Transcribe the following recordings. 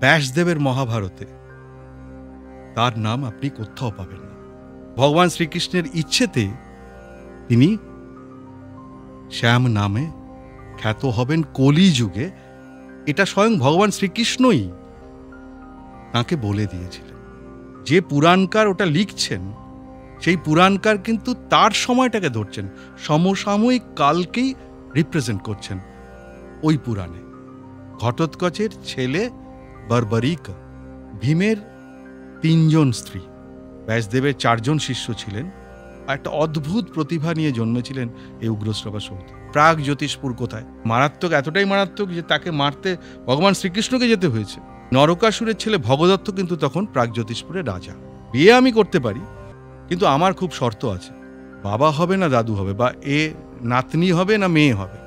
ব্যাসদেবের মহাভারতে তার নাম আপনি কোথাও পাবেন না। ভগবান শ্রীকৃষ্ণের ইচ্ছেতে তিনি শ্যাম নামে খ্যাত হবেন কলিযুগে, এটা স্বয়ং ভগবান শ্রীকৃষ্ণই তাঁকে বলে দিয়েছিলেন। যে পুরাণকার ওটা লিখছেন সেই পুরাণকার কিন্তু তার সময়টাকে ধরছেন, সমসাময়িক কালকেই রিপ্রেজেন্ট করছেন ওই পুরাণে। ঘটোৎকচের ছেলে বর্বরিকা, ভীমের ৩ জন স্ত্রী, ব্যাসদেবের ৪ জন শিষ্য ছিলেন, আর একটা অদ্ভুত প্রতিভা নিয়ে জন্মেছিলেন এই উগ্রশ্রবা সৌতে। প্রাগ জ্যোতিষপুর কোথায়, মারাত্মক, এতটাই মারাত্মক যে তাকে মারতে ভগবান শ্রীকৃষ্ণকে যেতে হয়েছে। নরকাসুরের ছেলে ভগদত্ত কিন্তু তখন প্রাগ জ্যোতিষপুরের রাজা। বিয়ে আমি করতে পারি, কিন্তু আমার খুব শর্ত আছে, বাবা হবে না দাদু হবে, বা এ নাতনি হবে না মেয়ে হবে,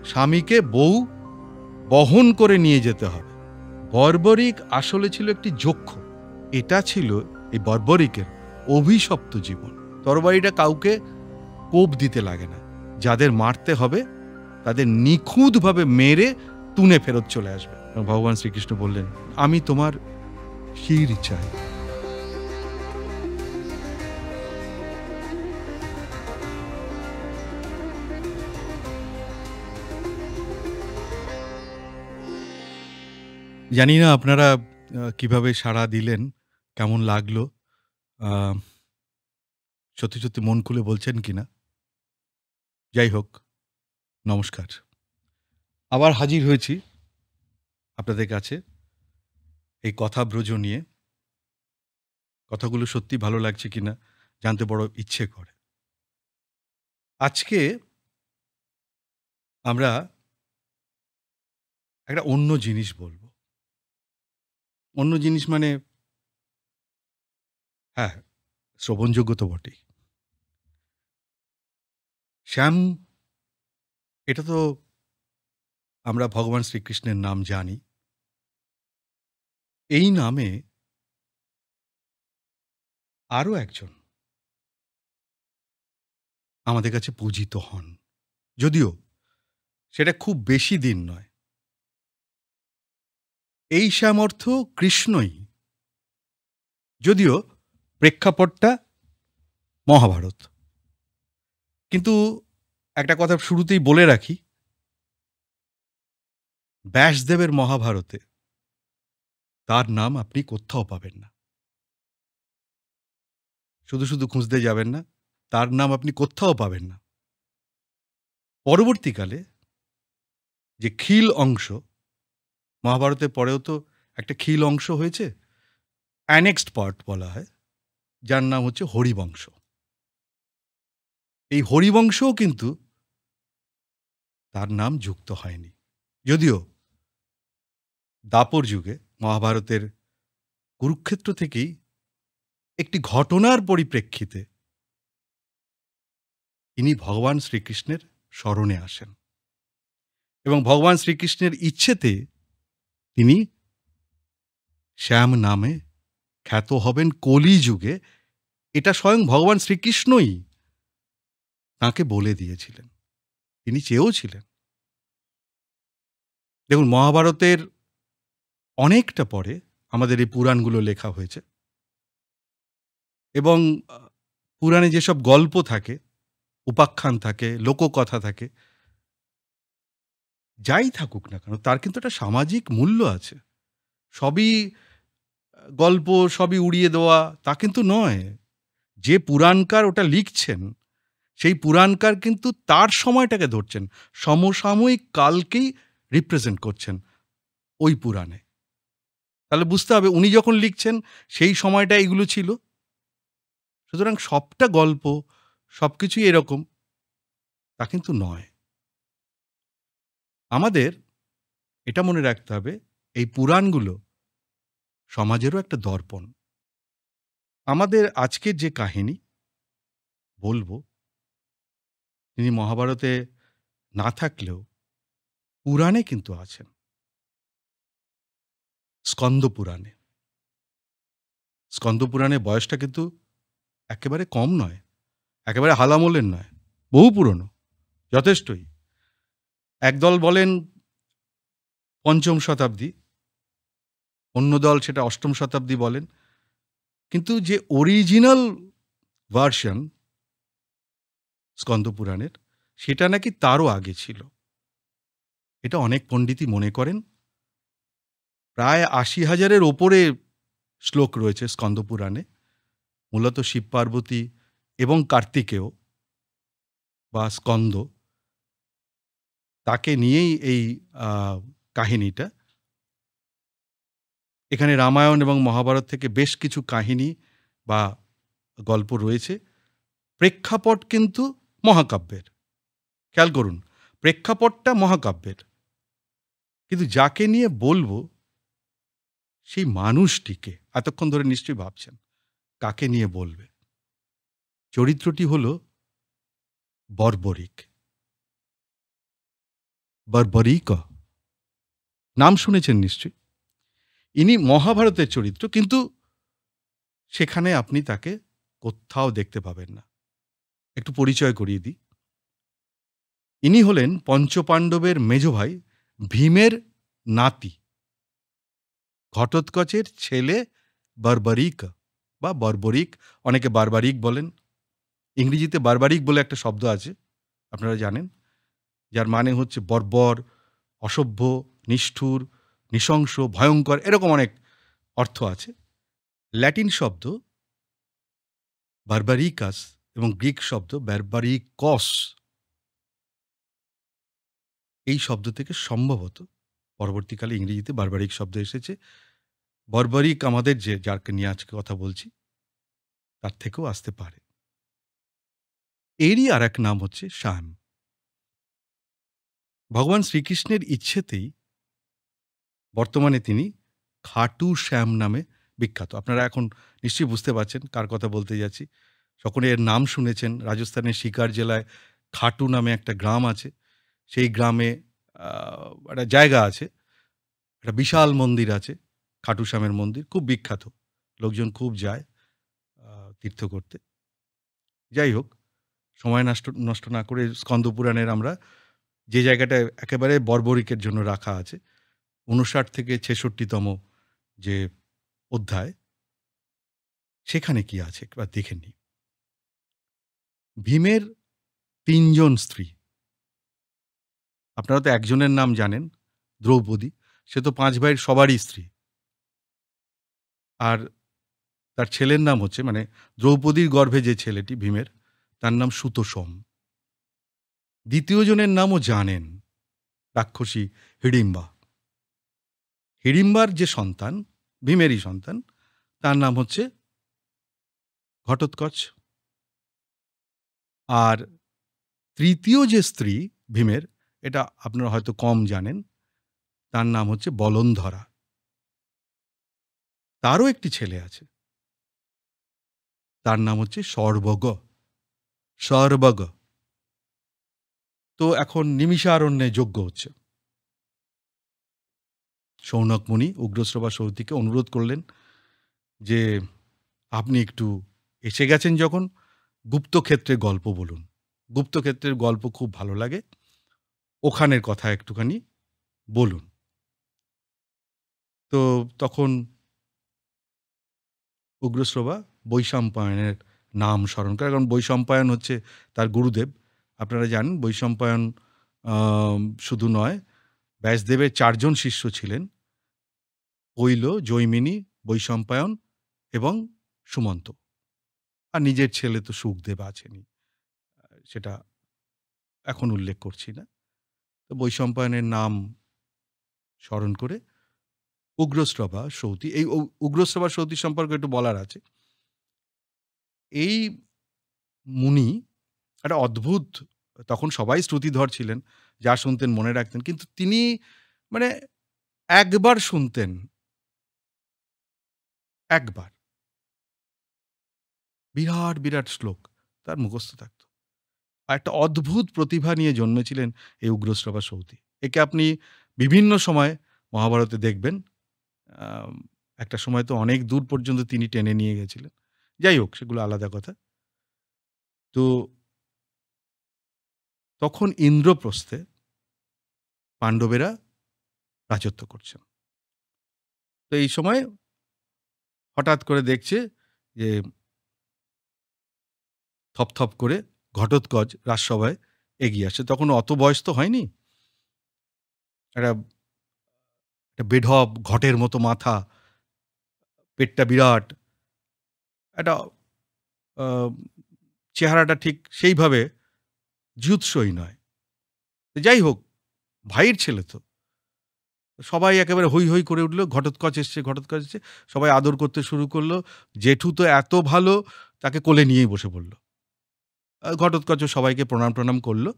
স্বামীকে বউ বহন করে নিয়ে যেতে হবে। বর্বরিক আসলে ছিল একটি যক্ষ। এটা ছিল এই বর্বরিকের অভিশপ্ত জীবন। তরবারিটা কাউকে কোপ দিতে লাগে না, যাদের মারতে হবে তাদের নিখুঁতভাবে মেরে তুনে ফেরত চলে আসবে। ভগবান শ্রীকৃষ্ণ বললেন, আমি তোমার শির চাই। জানি না আপনারা কিভাবে সাড়া দিলেন, কেমন লাগলো, সত্যি সত্যি মন খুলে বলছেন কিনা। যাই হোক, নমস্কার। আবার হাজির হয়েছি আপনাদের কাছে এই কথাব্রজ নিয়ে। কথাগুলো সত্যি ভালো লাগছে কিনা জানতে বড় ইচ্ছে করে। আজকে আমরা একটা অন্য জিনিস বলবো। অন্য জিনিস মানে, হ্যাঁ, শ্রবণযোগ্য তো বটেই। শ্যাম, এটা তো আমরা ভগবান শ্রীকৃষ্ণের নাম জানি। এই নামে আরো একজন আমাদের কাছে পূজিত হন, যদিও সেটা খুব বেশি দিন নয়। এই শ্যাম অর্থ কৃষ্ণই, যদিও প্রেক্ষাপটটা মহাভারত। কিন্তু একটা কথা শুরুতেই বলে রাখি, ব্যাসদেবের মহাভারতে তার নাম আপনি কোথাও পাবেন না। শুধু শুধু খুঁজতে যাবেন না, তার নাম আপনি কোথাও পাবেন না। পরবর্তীকালে যে খিল অংশ, মহাভারতের পরেও তো একটা খিল অংশ হয়েছে, অ্যানেক্সড পার্ট বলা হয়, যার নাম হচ্ছে হরিবংশ। এই হরিবংশও কিন্তু তার নাম যুক্ত হয়নি, যদিও দাপর যুগে মহাভারতের কুরুক্ষেত্র থেকেই একটি ঘটনার পরিপ্রেক্ষিতে তিনি ভগবান শ্রীকৃষ্ণের শরণে আসেন এবং ভগবান শ্রীকৃষ্ণের ইচ্ছেতে তিনি শ্যাম নামে খ্যাত হবেন কলিযুগে, এটা স্বয়ং ভগবান শ্রীকৃষ্ণই তাঁকে বলে দিয়েছিলেন, তিনি চেয়েও ছিলেন। দেখুন, মহাভারতের অনেকটা পরে আমাদের এই পুরাণগুলো লেখা হয়েছে, এবং পুরাণে যেসব গল্প থাকে, উপাখ্যান থাকে, লোককথা থাকে, যাই থাকুক না কেন, তার কিন্তু একটা সামাজিক মূল্য আছে। সবই গল্প, সবই উড়িয়ে দেওয়া তা কিন্তু নয়। যে পুরাণকার ওটা লিখছেন সেই পুরাণকার কিন্তু তার সময়টাকে ধরছেন, সমসাময়িক কালকেই রিপ্রেজেন্ট করছেন ওই পুরাণে। তাহলে বুঝতে হবে উনি যখন লিখছেন সেই সময়টা এগুলো ছিল। সুতরাং সবটা গল্প, সবকিছুই এরকম তা কিন্তু নয়। আমাদের এটা মনে রাখতে হবে, এই পুরাণগুলো সমাজেরও একটা দর্পণ। আমাদের আজকের যে কাহিনী বলবো, তিনি মহাভারতে না থাকলেও পুরাণে কিন্তু আছেন, স্কন্দ পুরাণে। স্কন্দ পুরাণের বয়সটা কিন্তু একেবারে কম নয়, একেবারে হালামোলের নয়, বহু পুরনো, যথেষ্টই। একদল বলেন ৫ম শতাব্দী, অন্য দল সেটা অষ্টম শতাব্দী বলেন, কিন্তু যে অরিজিনাল ভার্সন স্কন্দপুরাণের সেটা নাকি তারও আগে ছিল। এটা অনেক পণ্ডিতই মনে করেন। প্রায় ৮০,০০০-এর ওপরে শ্লোক রয়েছে স্কন্দপুরাণে, মূলত শিব পার্বতী এবং কার্তিকেয় বা স্কন্দ, তাকে নিয়েই এই কাহিনীটা। এখানে রামায়ণ এবং মহাভারত থেকে বেশ কিছু কাহিনী বা গল্প রয়েছে। প্রেক্ষাপট কিন্তু মহাকাব্যের। খেয়াল করুন, প্রেক্ষাপটটা মহাকাব্যের, কিন্তু যাকে নিয়ে বলবো সেই মানুষটিকে এতক্ষণ ধরে নিশ্চয়ই ভাবছেন কাকে নিয়ে বলবে। চরিত্রটি হলো বর্বরিক। বর্বরিক নাম শুনেছেন নিশ্চয়ই। ইনি মহাভারতের চরিত্র, কিন্তু সেখানে আপনি তাকে কোথাও দেখতে পাবেন না। একটু পরিচয় করিয়ে দিই। ইনি হলেন পঞ্চপাণ্ডবের মেজ ভাই ভীমের নাতি, ঘটোৎকচের ছেলে বর্বরিক বা বর্বরিক, অনেকে বারবারিক বলেন। ইংরেজিতে বারবারিক বলে একটা শব্দ আছে, আপনারা জানেন, যার মানে হচ্ছে বর্বর, অসভ্য, নিষ্ঠুর, নৃশংস, ভয়ঙ্কর, এরকম অনেক অর্থ আছে। ল্যাটিন শব্দ বারবারিকাস এবং গ্রিক শব্দ বারবারিকস, এই শব্দ থেকে সম্ভবত পরবর্তীকালে ইংরেজিতে বারবারিক শব্দ এসেছে। বর্বরিক আমাদের যে যাকে নিয়ে আজকে কথা বলছি তার থেকেও আসতে পারে। এরই আর এক নাম হচ্ছে শ্যাম। ভগবান শ্রীকৃষ্ণের ইচ্ছেতেই বর্তমানে তিনি খাটু শ্যাম নামে বিখ্যাত। আপনারা এখন নিশ্চয়ই বুঝতে পারছেন কার কথা বলতে যাচ্ছি। সকলে এর নাম শুনেছেন। রাজস্থানের সিকার জেলায় খাটু নামে একটা গ্রাম আছে। সেই গ্রামে একটা জায়গা আছে, একটা বিশাল মন্দির আছে, খাটু শ্যামের মন্দির, খুব বিখ্যাত। লোকজন খুব যায় তীর্থ করতে। যাই হোক, সময় নষ্ট না করে স্কন্দপুরাণের আমরা যে জায়গাটা একেবারে বর্বরিকের জন্য রাখা আছে, ৫৯ থেকে ৬৬তম যে অধ্যায়, সেখানে কি আছে একবার দেখে নিই। ভীমের ৩ জন স্ত্রী। আপনারা তো একজনের নাম জানেন, দ্রৌপদী। সে তো ৫ ভাইয়ের সবারই স্ত্রী। আর তার ছেলের নাম হচ্ছে, মানে দ্রৌপদীর গর্ভে যে ছেলেটি ভীমের, তার নাম সুতোষম। দ্বিতীয় জনের নামও জানেন, রাক্ষসী হিড়িম্বা। হিড়িম্বার যে সন্তান, ভীমেরই সন্তান, তার নাম হচ্ছে ঘটোৎকচ। আর তৃতীয় যে স্ত্রী ভীমের, এটা আপনারা হয়তো কম জানেন, তার নাম হচ্ছে বলন্ধরা। তারও একটি ছেলে আছে, তার নাম হচ্ছে সর্বগ। সর্বগ। তো এখন নিমিষারণ্যে যজ্ঞ হচ্ছে। শৌনক মুনি উগ্রশ্রবা সৌতিকে অনুরোধ করলেন যে আপনি একটু এসে গেছেন যখন, গুপ্তক্ষেত্রের গল্প বলুন। গুপ্তক্ষেত্রের গল্প খুব ভালো লাগে, ওখানের কথা একটুখানি বলুন। তো তখন উগ্রশ্রবা বৈশম্পায়নের নাম স্মরণ করে, কারণ বৈশম্পায়ন হচ্ছে তার গুরুদেব। আপনারা জানেন বৈশম্পায়ন শুধু নয়, ব্যাসদেবের ৪ জন শিষ্য ছিলেন, কৈল, জৈমিনী, বৈশম্পায়ন এবং সুমন্ত। আর নিজের ছেলে তো সুখদেব আছেনই, সেটা এখন উল্লেখ করছি না। তো বৈশম্পায়নের নাম স্মরণ করে উগ্রশ্রবা সৌতি, এই উগ্রশ্রবা সৌতি সম্পর্কে একটু বলার আছে। এই মুনি একটা অদ্ভুত, তখন সবাই শ্রুতিধর ছিলেন, যা শুনতেন মনে রাখতেন, কিন্তু তিনি মানে একবার শুনতেন, একবার, বিরাট বিরাট শ্লোক তার মুখস্থ থাকত। আর একটা অদ্ভুত প্রতিভা নিয়ে জন্মেছিলেন এই উগ্রশ্রবা সৌতি। একে আপনি বিভিন্ন সময় মহাভারতে দেখবেন। একটা সময় তো অনেক দূর পর্যন্ত তিনি টেনে নিয়ে গেছিলেন। যাই হোক, সেগুলো আলাদা কথা। তো তখন ইন্দ্রপ্রস্থে পাণ্ডবেরা রাজত্ব করছেন। তো এই সময় হঠাৎ করে দেখছে যে থপথপ করে ঘটোৎকচ রাজসভায় এগিয়ে আসে। তখন অত বয়স তো হয়নি। একটা একটা বেঢপ ঘটের মতো মাথা, পেটটা বিরাট, একটা আ চেহারাটা ঠিক সেইভাবে যুৎসই নয়। যাই হোক, ভাইয়ের ছেলে তো। সবাই একেবারে হৈ, হৈ করে উঠল, ঘটোৎকচ এসছে, ঘটোৎকচ এসছে। সবাই আদর করতে শুরু করল। জেঠু তো এত ভালো, তাকে কোলে নিয়েই বসে পড়ল। ঘটোৎকচও সবাইকে প্রণাম টনাম করল।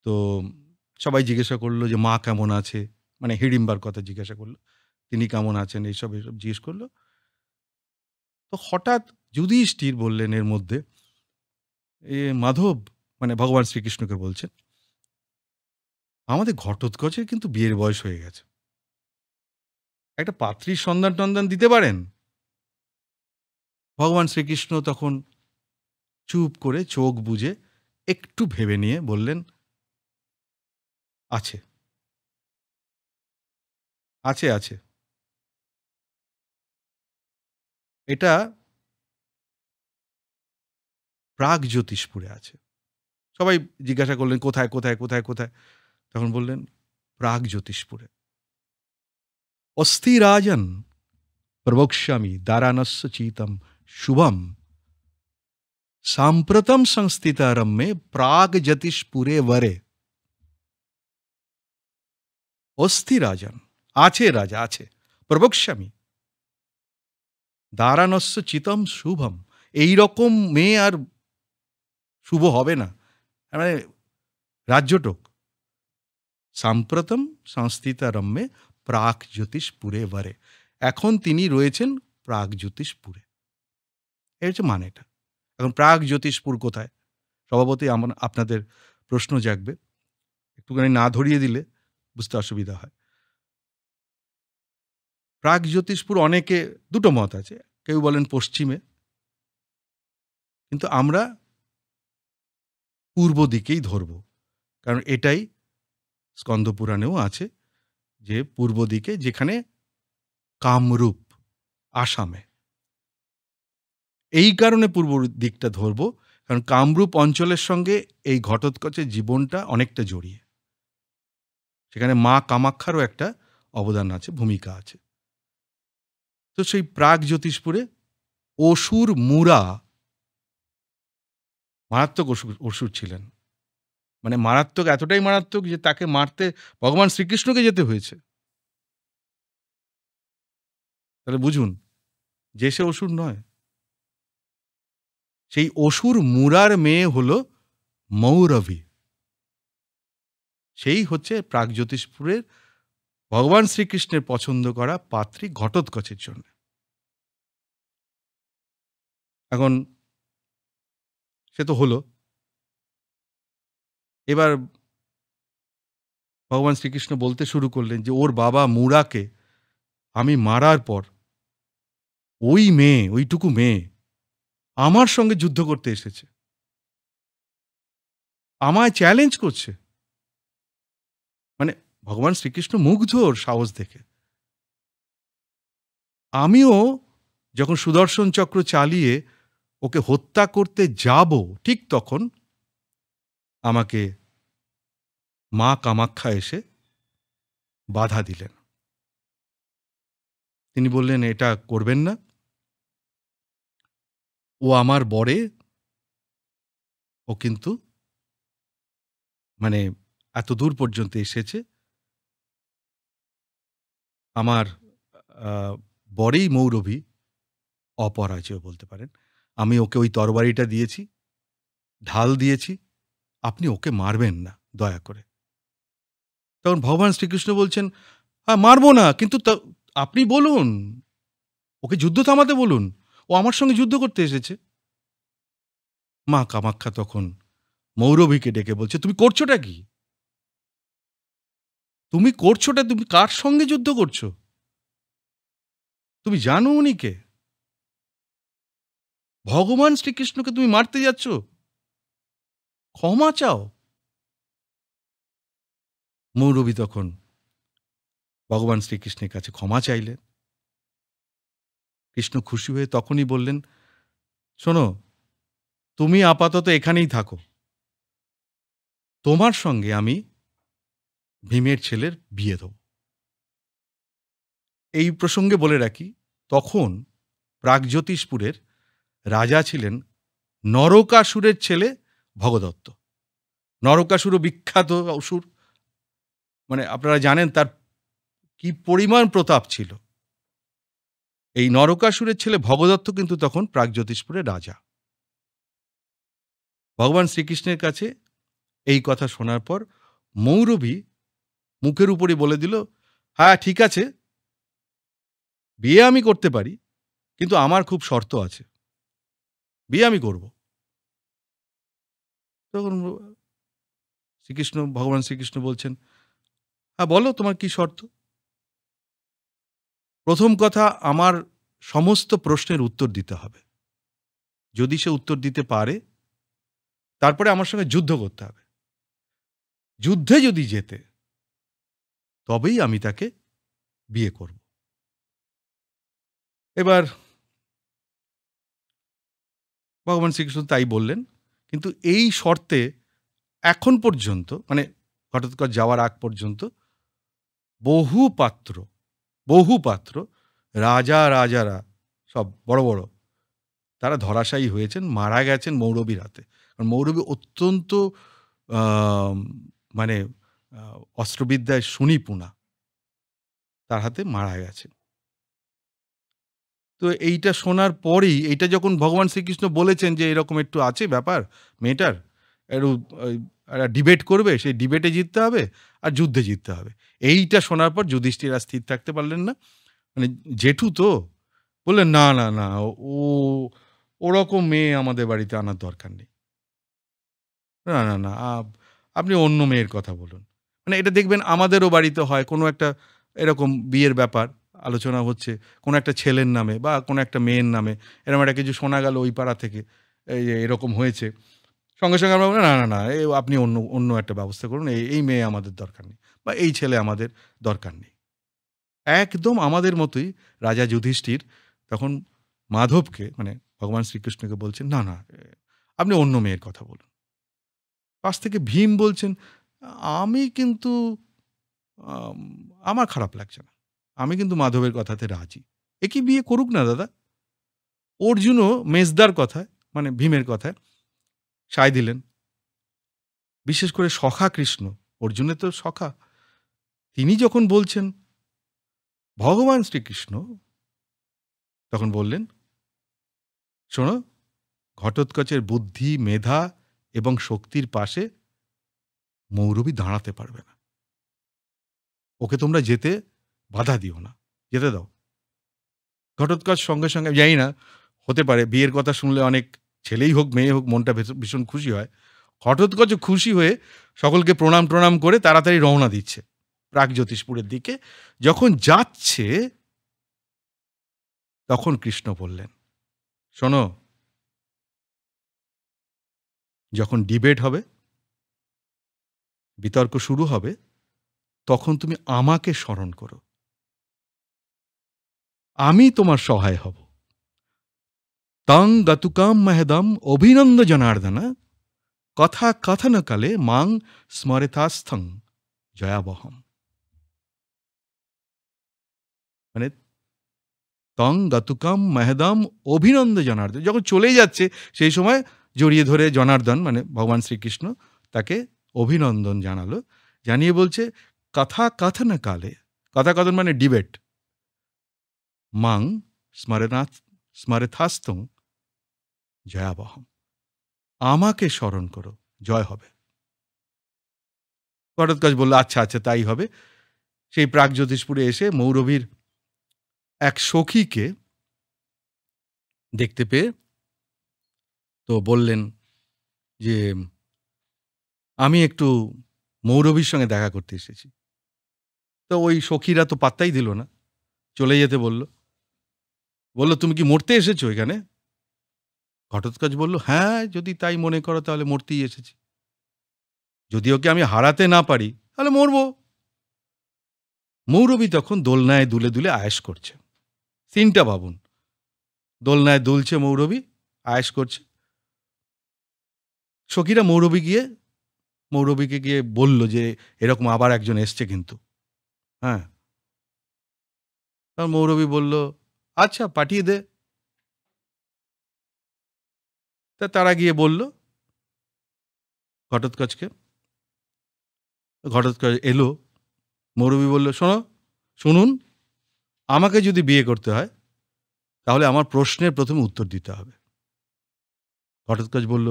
তো সবাই জিজ্ঞাসা করল যে, "মা কেমন আছে?" মানে হিড়িম্বার কথা জিজ্ঞাসা করল। তিনি কেমন আছেন? এইসব জিজ্ঞেস করল। তো হঠাৎ যুধিষ্ঠির বললেন এর মধ্যে, মাধব" মানে ভগবান শ্রীকৃষ্ণকে বলছেন, "আমাদের ঘটোৎকচের কিন্তু বিয়ের বয়স হয়ে গেছে। একটা পাত্রীর সন্ধান-টন্ধান দিতে পারেন?" ভগবান শ্রীকৃষ্ণ তখন চুপ করে চোখ বুজে একটু ভেবে নিয়ে বললেন, "আছে, আছে, আছে। এটা প্রাগজ্যোতিষপুরে আছে।" সবাই জিজ্ঞাসা করলেন, "কোথায়, কোথায়, কোথায়, কোথায়?" তখন বললেন, "প্রাগজ্যোতিষপুরে। অস্থি রাজন প্রবক্ষ্যামি দারানস্য চিতম শুভম সাম্প্রতম সংস্থিতা রম্যে প্রাগজ্যোতিষপুরে বরে।" অস্থি রাজন, আছে রাজা, আছে। প্রবক্ষ্যামি দারানস্য চিতম শুভম। এইরকম মেয়ে আর শুভ হবে না। মানে রাজ্যটোক। সাম্প্রতম সংস্থিতা রম্যে প্রাগজ্যোতিষপুরে বরে। এখন তিনি রয়েছেন প্রাগজ্যোতিষপুরে। এই হচ্ছে মানেটা। এখন প্রাগজ্যোতিষপুর কোথায়? স্বভাবতই আপনাদের প্রশ্ন জাগবে। একটুখানি না ধরিয়ে দিলে বুঝতে অসুবিধা হয়। প্রাগজ্যোতিষপুর অনেকে দুটো মত আছে। কেউ বলেন পশ্চিমে, কিন্তু আমরা পূর্ব দিকেই ধরব। কারণ এটাই স্কন্দপুরাণেও আছে যে পূর্ব দিকে, যেখানে কামরূপ, আসামে। এই কারণে পূর্ব দিকটা ধরব, কারণ কামরূপ অঞ্চলের সঙ্গে এই ঘটোৎকচের জীবনটা অনেকটা জড়িয়ে। সেখানে মা কামাখ্যারও একটা অবদান আছে, ভূমিকা আছে। তো সেই প্রাগজ্যোতিষপুরে অসুর মুরা, মারাত্মক অসুর ছিলেন। মানে মারাত্মক, এতটাই মারাত্মক যে তাকে মারতে ভগবান শ্রীকৃষ্ণকে যেতে হয়েছে। তাহলে বুঝুন যে সে অসুর নয়। সেই অসুর মুরার মেয়ে হলো মৌরভী। সেই হচ্ছে প্রাগজ্যোতিষপুরের ভগবান শ্রীকৃষ্ণের পছন্দ করা পাত্রী ঘটোৎকচের জন্য। এখন সে তো হলো। এবার ভগবান শ্রীকৃষ্ণ বলতে শুরু করলেন যে ওর বাবা মুরাকে আমি মারার পর ওই মেয়ে, ওইটুকু মেয়ে আমার সঙ্গে যুদ্ধ করতে এসেছে। আমায় চ্যালেঞ্জ করছে। মানে ভগবান শ্রীকৃষ্ণ মুগ্ধ ওর সাহস দেখে। আমিও যখন সুদর্শন চক্র চালিয়ে ওকে হত্যা করতে যাব, ঠিক তখন আমাকে মা কামাখ্যা এসে বাধা দিলেন। তিনি বললেন, "এটা করবেন না। ও আমার বরে, ও কিন্তু মানে এত দূর পর্যন্ত এসেছে। আমার আ বরেই মৌরভী অপরাজেয় বলতে পারেন। আমি ওকে ওই তরবারিটা দিয়েছি, ঢাল দিয়েছি। আপনি ওকে মারবেন না দয়া করে।" তখন ভগবান শ্রীকৃষ্ণ বলছেন, মারব না, কিন্তু আপনি বলুন, ওকে যুদ্ধ থামাতে বলুন। ও আমার সঙ্গে যুদ্ধ করতে এসেছে।" মা কামাখ্যা তখন মৌরভীকে ডেকে বলছে, "তুমি করছোটা কি? তুমি করছোটা, তুমি কার সঙ্গে যুদ্ধ করছো? তুমি জানো উনি কে? ভগবান শ্রীকৃষ্ণকে তুমি মারতে যাচ্ছ? ক্ষমা চাও।" মৌরভী তখন ভগবান শ্রীকৃষ্ণের কাছে ক্ষমা চাইলেন। কৃষ্ণ খুশি হয়ে তখনই বললেন, শোনো, তুমি আপাতত এখানেই থাকো, তোমার সঙ্গে আমি ভীমের ছেলের বিয়ে দেব। এই প্রসঙ্গে বলে রাখি, তখন প্রাগজ্যোতিষপুরের রাজা ছিলেন নরকাসুরের ছেলে ভগদত্ত। নরকাসুরও বিখ্যাত অসুর, মানে আপনারা জানেন তার কি পরিমাণ প্রতাপ ছিল। এই নরকাসুরের ছেলে ভগদত্ত কিন্তু তখন প্রাগজ্যোতিষপুরের রাজা। ভগবান শ্রীকৃষ্ণের কাছে এই কথা শোনার পর মৌরবী মুখের উপরই বলে দিল, হ্যাঁ ঠিক আছে, বিয়ে আমি করতে পারি, কিন্তু আমার খুব শর্ত আছে, বিয়ে আমি করব। তখন ভগবান শ্রীকৃষ্ণ বলছেন, হ্যাঁ বলো তোমার কি শর্ত। প্রথম কথা, আমার সমস্ত প্রশ্নের উত্তর দিতে হবে। যদি সে উত্তর দিতে পারে, তারপরে আমার সঙ্গে যুদ্ধ করতে হবে। যুদ্ধে যদি জেতে, তবেই আমি তাকে বিয়ে করব। এবার ভগবান শ্রীকৃষ্ণ তাই বললেন, কিন্তু এই শর্তে এখন পর্যন্ত, মানে ঘটোৎকচ যাওয়ার আগ পর্যন্ত বহু পাত্র রাজারা সব বড় বড়, তারা ধরাশায়ী হয়েছেন, মারা গেছেন মৌরবীর হাতে। কারণ মৌরবী অত্যন্ত মানে অস্ত্রবিদ্যায় সুনিপুণা, তার হাতে মারা গেছে। তো এইটা শোনার পরেই, এইটা যখন ভগবান শ্রীকৃষ্ণ বলেছেন যে এরকম একটু আছে ব্যাপার মেয়েটার, একটু ডিবেট করবে, সেই ডিবেটে জিততে হবে আর যুদ্ধে জিততে হবে, এইটা শোনার পর যুধিষ্ঠির আর স্থির থাকতে পারলেন না। মানে জেঠু তো বললেন, না না না, ওরকম মেয়ে আমাদের বাড়িতে আনার দরকার নেই। না না না, আপনি অন্য মেয়ের কথা বলুন। মানে এটা দেখবেন আমাদেরও বাড়িতে হয়, কোনো একটা এরকম বিয়ের ব্যাপার আলোচনা হচ্ছে, কোনো একটা ছেলের নামে বা কোনো একটা মেয়ের নামে, এরকম একটা কিছু শোনা গেল ওই পাড়া থেকে, এই যে এরকম হয়েছে, সঙ্গে সঙ্গে আমরা বলি, না না না, আপনি অন্য একটা ব্যবস্থা করুন, এই মেয়ে আমাদের দরকার নেই বা এই ছেলে আমাদের দরকার নেই। একদম আমাদের মতোই রাজা যুধিষ্ঠির তখন মাধবকে, মানে ভগবান শ্রীকৃষ্ণকে বলছেন, না না, আপনি অন্য মেয়ের কথা বলুন। পাশ থেকে ভীম বলছেন, আমি কিন্তু আমার খারাপ লাগছে না, আমি কিন্তু মাধবের কথাতে রাজি, একে বিয়ে করুক না দাদা। অর্জুনও মেজদার কথায়, মানে ভীমের কথায় সায় দিলেন। বিশেষ করে সখা কৃষ্ণ, অর্জুনের তো সখা, তিনি যখন বলছেন, ভগবান শ্রীকৃষ্ণ তখন বললেন, শোনো, ঘটোৎকচের বুদ্ধি, মেধা এবং শক্তির পাশে মৌরবী দাঁড়াতে পারবে না, ওকে তোমরা যেতে বাধা দিও না, যেতে দাও। ঘটোৎকচ সঙ্গে সঙ্গে, জানি না, হতে পারে বিয়ের কথা শুনলে অনেক ছেলেই হোক মেয়ে হোক মনটা ভীষণ খুশি হয়। ঘটোৎকচ খুশি হয়ে সকলকে প্রণাম করে তাড়াতাড়ি রওনা দিচ্ছে প্রাগজ্যোতিষপুরের দিকে। যখন যাচ্ছে তখন কৃষ্ণ বললেন, শোনো, যখন ডিবেট হবে, বিতর্ক শুরু হবে, তখন তুমি আমাকে স্মরণ করো, আমি তোমার সহায় হব। তং গতুকাম মহদম অভিনন্দ জনার্দন কথা কথনকালে মাং স্মরেতাস্থং জয়াবহম। মানে তং গতুকাম মহদম অভিনন্দ জনার্দন, যখন চলে যাচ্ছে সেই সময় জড়িয়ে ধরে জনার্দন, মানে ভগবান শ্রীকৃষ্ণ, তাকে অভিনন্দন জানালো, জানিয়ে বলছে, কথা কথনকালে, কথা কথন মানে ডিবেট, মাং স্মরেতাস্থং জয়াবহম, আমাকে স্মরণ করো, জয় হবে। ঘটোৎকচ বলল, আচ্ছা আচ্ছা তাই হবে। সেই প্রাগজ্যোতিষপুরে এসে মৌরবীর এক সখীকে দেখতে পেয়ে তো বললেন যে, আমি একটু মৌরবীর সঙ্গে দেখা করতে এসেছি। তো ওই সখীরা তো পাত্তাই দিল না, চলে যেতে বলল। তুমি কি মরতে এসেছো এখানে? ঘটোৎকচ বলল, হ্যাঁ, যদি তাই মনে করো তাহলে মরতেই এসেছি, যদি ওকে আমি হারাতে না পারি তাহলে মরবো। মৌরবী তখন দোলনায় দুলে দুলে আয়েশ করছে। সিনটা ভাবুন, দোলনায় দুলছে মৌরবী, আয়েশ করছে। সখীরা মৌরবীকে গিয়ে বলল যে এরকম আবার একজন এসছে কিন্তু। হ্যাঁ, আর মৌরবী বলল আচ্ছা পাঠিয়ে দে। তা তারা গিয়ে বলল ঘটোৎকচকে। ঘটোৎকচ এলো। মৌরবী বলল শুনুন, আমাকে যদি বিয়ে করতে হয় তাহলে আমার প্রশ্নের প্রথমে উত্তর দিতে হবে। ঘটোৎকচ বলল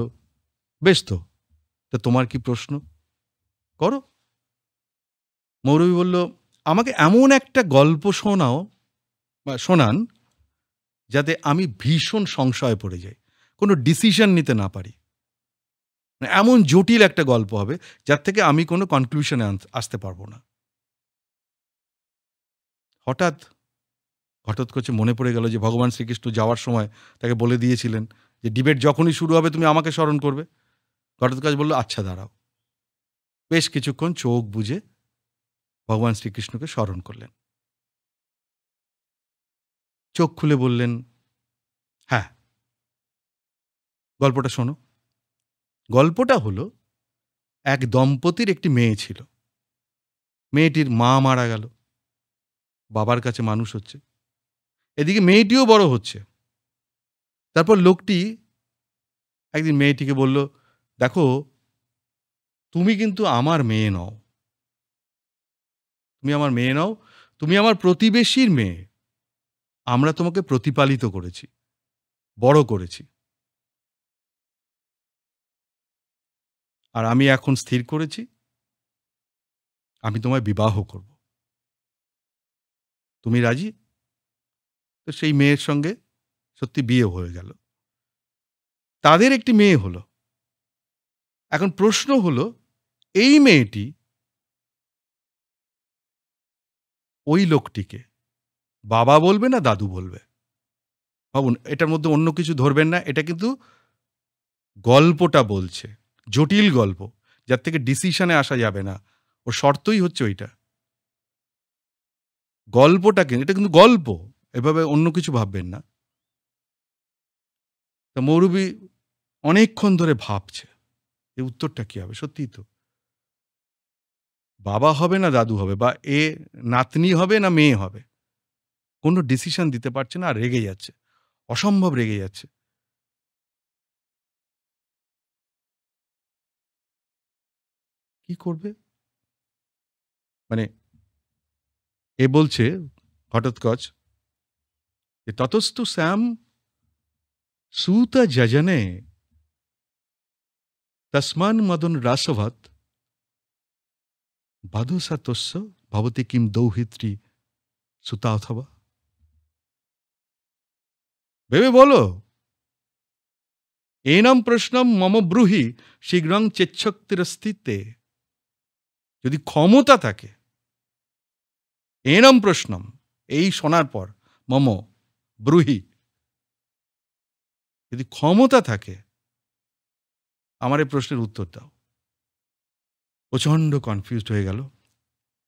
বেশ তো, তা তোমার কি প্রশ্ন, করো। মৌরবী বলল আমাকে এমন একটা গল্প শোনান যাতে আমি ভীষণ সংশয়ে পড়ে যাই, কোনো ডিসিশন নিতে না পারি। মানে এমন জটিল একটা গল্প হবে যার থেকে আমি কোনো কনক্লুশনে আসতে পারবো না। হঠাৎ ঘটোৎকচে মনে পড়ে গেল যে ভগবান শ্রীকৃষ্ণ যাওয়ার সময় তাকে বলে দিয়েছিলেন যে ডিবেট যখনই শুরু হবে তুমি আমাকে স্মরণ করবে। ঘটোৎকচ বলল আচ্ছা দাঁড়াও। বেশ কিছুক্ষণ চোখ বুজে ভগবান শ্রীকৃষ্ণকে স্মরণ করলেন। চোখ খুলে বললেন হ্যাঁ, গল্পটা শোনো। গল্পটা হলো এক দম্পতির একটি মেয়ে ছিল। মেয়েটির মা মারা গেল, বাবার কাছে মানুষ হচ্ছে, এদিকে মেয়েটিও বড় হচ্ছে। তারপর লোকটি একদিন মেয়েটিকে বলল দেখো তুমি কিন্তু আমার মেয়ে নও, তুমি আমার মেয়ে নও, তুমি আমার প্রতিবেশীর মেয়ে। আমরা তোমাকে প্রতিপালিত করেছি, বড় করেছি, আর আমি এখন স্থির করেছি আমি তোমায় বিবাহ করব। তুমি রাজি? তো সেই মেয়ের সঙ্গে সত্যি বিয়ে হয়ে গেল। তাদের একটি মেয়ে হলো। এখন প্রশ্ন হলো এই মেয়েটি ওই লোকটিকে বাবা বলবে না দাদু বলবে? ভাবুন, এটার মধ্যে অন্য কিছু ধরবেন না, এটা কিন্তু গল্পটা বলছে, জটিল গল্প যার থেকে ডিসিশনে আসা যাবে না। ওর শর্তই হচ্ছে ওইটা। গল্পটাকে, এটা কিন্তু গল্প, এভাবে অন্য কিছু ভাববেন না। তা মৌরবী অনেকক্ষণ ধরে ভাবছে এই উত্তরটা কি হবে। সত্যিই তো বাবা হবে না দাদু হবে, বা এ নাতনি হবে না মেয়ে হবে, কোনো ডিসিশন দিতে পারছে না, আর রেগে যাচ্ছে, অসম্ভব রেগে যাচ্ছে। কি করবে? মানে এ বলছে ঘটোৎকচ যে ততস্তু শ্যাম সুত যজনে তস্মান মদন রাসভাত বাধুসাতস্য ভবতি কিম দৌহিত্রী সুতা অথবা। ভেবে বলো, এনম প্রশ্নম মম ব্রুহি শীঘ্রং চেচ্ছক্তিরস্তিতে। যদি ক্ষমতা থাকে, এনম প্রশ্নম, এই শোনার পর মম ব্রুহি, যদি ক্ষমতা থাকে আমার এই প্রশ্নের উত্তর দাও। প্রচণ্ড কনফিউজড হয়ে গেল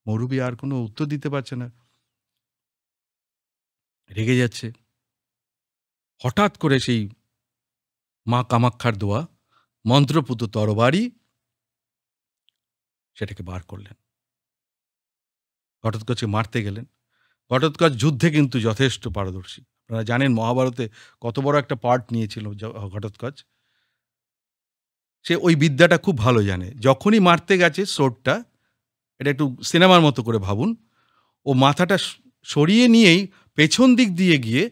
মৌরবী, আর কোনো উত্তর দিতে পারছে না, রেগে যাচ্ছে। হঠাৎ করে সেই মা কামাক্ষার দোয়া মন্ত্রপুত তরবারি সেটাকে বার করলেন, ঘটোৎকচকে মারতে গেলেন। ঘটোৎকচ যুদ্ধে কিন্তু যথেষ্ট পারদর্শী। আপনারা জানেন মহাভারতে কত বড় একটা পার্ট নিয়েছিল ঘটোৎকচ। সে ওই বিদ্যাটা খুব ভালো জানে। যখনই মারতে গেছে সোর্ডটা, এটা একটু সিনেমার মতো করে ভাবুন, ও মাথাটা সরিয়ে নিয়েই পেছন দিক দিয়ে গিয়ে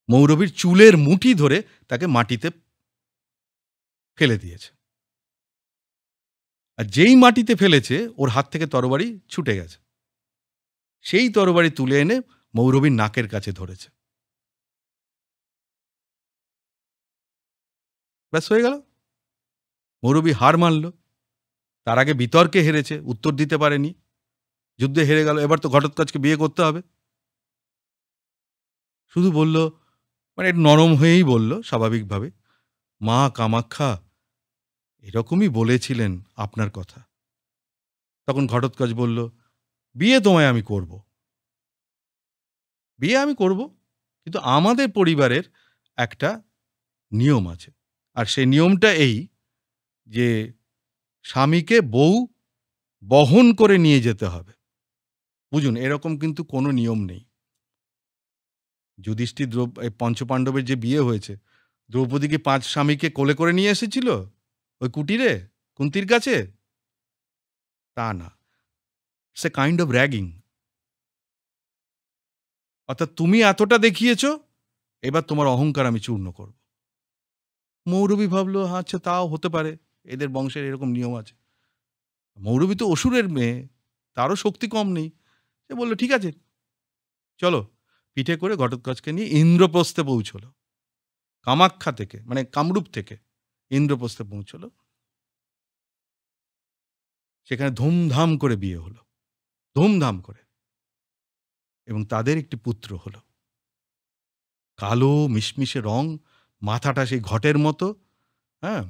মৌরবীর চুলের মুঠি ধরে তাকে মাটিতে ফেলে দিয়েছে। আর যেই মাটিতে ফেলেছে ওর হাত থেকে তরবারি ছুটে গেছে, সেই তরবারি তুলে এনে মৌরবীর নাকের কাছে ধরেছে। ব্যাস হয়ে গেল, মৌরবী হার মানল। তার আগে বিতর্কে হেরেছে, উত্তর দিতে পারেনি, যুদ্ধে হেরে গেল। এবার তো ঘটোৎকচকে বিয়ে করতে হবে। শুধু বলল, মানে নরম হয়েই বলল স্বাভাবিকভাবে, মা কামাক্ষা এরকমই বলেছিলেন আপনার কথা। তখন ঘটোৎকচ বলল বিয়ে তোমায় আমি করব, বিয়ে আমি করব, কিন্তু আমাদের পরিবারের একটা নিয়ম আছে, আর সেই নিয়মটা এই যে স্বামীকে বউ বহন করে নিয়ে যেতে হবে। বুঝুন, এরকম কিন্তু কোনো নিয়ম নেই। যুধিষ্ঠির এই পঞ্চপাণ্ডবের যে বিয়ে হয়েছে, দ্রৌপদী কি ৫ স্বামীকে কোলে করে নিয়ে এসেছিল ওই কুটিরে কুন্তির কাছে? তা না। It's a kind of ragging. অর্থাৎ তুমি এতটা দেখিয়েছ, এবার তোমার অহংকার আমি চূর্ণ করব। মৌরবী ভাবলো, আচ্ছা তাও হতে পারে, এদের বংশের এরকম নিয়ম আছে। মৌরবী তো অসুরের মেয়ে, তারও শক্তি কম নেই। সে বলল, ঠিক আছে চলো। পিঠে করে ঘটোৎকচকে নিয়ে ইন্দ্রপ্রস্থে পৌঁছলো। কামাখ্যা থেকে, মানে কামরূপ থেকে ইন্দ্রপ্রস্থে পৌঁছলো। সেখানে ধুমধাম করে বিয়ে হলো, ধুমধাম করে, এবং তাদের একটি পুত্র হলো। কালো মিশমিশে রং, মাথাটা সেই ঘটের মতো, হ্যাঁ,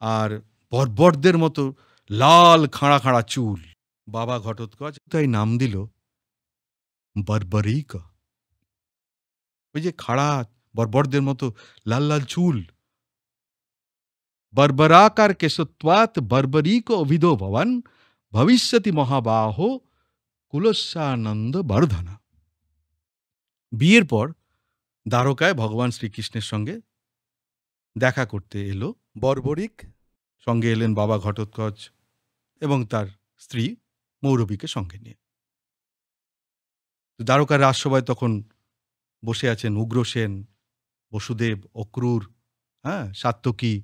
আর বর্বরদের মতো লাল খাঁড়া খাঁড়া চুল। বাবা ঘটোৎকচ তাই নাম দিল বর্বরিক। ওই যে খাড়া বর্বরদের মতো লাল লাল চুল, বর্বরাকার কেশত্বাৎ বর্বরিক অভিদো ভবন ভবিষ্যতি মহাবাহ কুলস্যানন্দ বর্ধনা। বিয়ের পর দ্বারকায় ভগবান শ্রীকৃষ্ণের সঙ্গে দেখা করতে এলো বর্বরিক। সঙ্গে এলেন বাবা ঘটোৎকচ এবং তার স্ত্রী মৌরবীকে সঙ্গে নিয়ে। দ্বারকার রাজসভায় তখন বসে আছেন উগ্রসেন, বসুদেব, অক্রূর, হ্যাঁ, সাত্যকী,